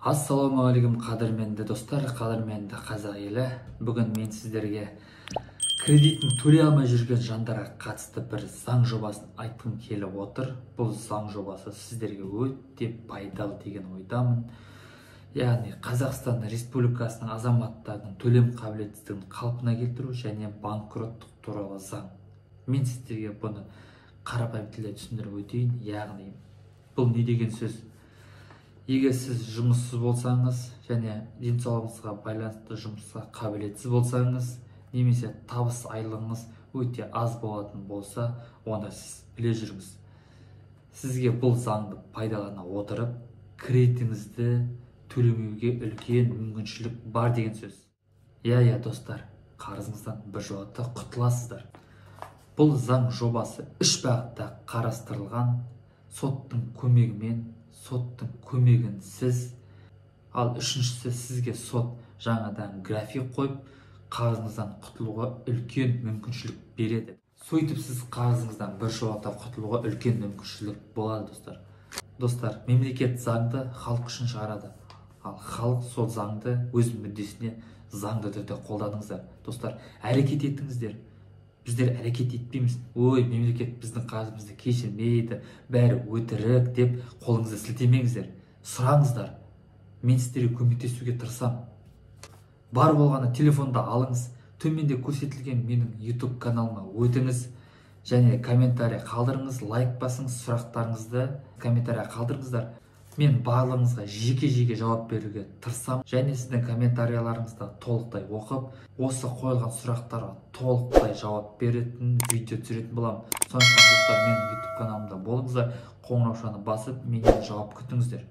Ассалаумағалейкум қадірменді достар, қадірменді қазақ елі. Бүгін мен сіздерге кредитін төлей алмай жүрген жандарға қатысты бір заң жобасын айтқым келіп отыр. Бұл заң жобасы сіздерге өте пайдалы деген ойдамын. Яғни Қазақстан Республикасының азаматтарының төлем қабілетсіздігін қалпына келтіру және банкроттық туралы заң. Мен сіздерге бұны қарапайым тілде түсіндіріп өтейін. Яғни бұл не деген сөз? Егер сіз жұмыссыз болсаңыз және денсаулығыңызға байланысты жұмысқа қабілетсіз болсаңыз, немесе табыс айлығыңыз өте аз болатын болса, онда сіз біле жүріңіз. Сізге бұл заңды пайдалана отырып, кредитіңізді төлемеуге үлкен мүмкіншілік бар деген сөз. Иә достар, қарызыңыздан біржолата құтыласыздар. Бұл заң жобасы 3 бағытта қарастырылған. Соттың көмегінсіз. Ал үшіншісі, сізге сот жаңадан график қойып, қарызыңыздан құтылуға үлкен мүмкіншілік береді. Сөйтіп сіз қарызыңыздан біржолата құтылуға үлкен мүмкіншілік болады достар. Достар, мемлекет заңды халық үшін шығарады. Ал халық сол заңды өз мүддесіне заңды түрде қолданыңыздар. Достар, әрекет етіңіздер. Біздер әрекет етпейміз. Ой, мемлекет біздің қарызымызды кешірмейді, бәрі өтірік деп қолыңызды сілтемеңіздер. Сұраңыздар. Мен сіздерге көмектесуге тырысамын. Бар болғаны телефонда алыңыз. Төменде көрсетілген менің YouTube каналыма өтіңіз және комментарий қалдырыңыз, лайк басыңыз, сұрақтарыңызды комментария қалдырыңыздар. Мен барлығыңызға жеке жауап беруге тырысамын және сіздің комментарияларыңызды толықтай оқып, осы қойылған сұрақтарға толықтай жауап беретін видео түсіретін боламын. Сондықтан достар, менің YouTube каналымда болыңыздар, қоңыраушаны басып, менен жауап күтіңіздер.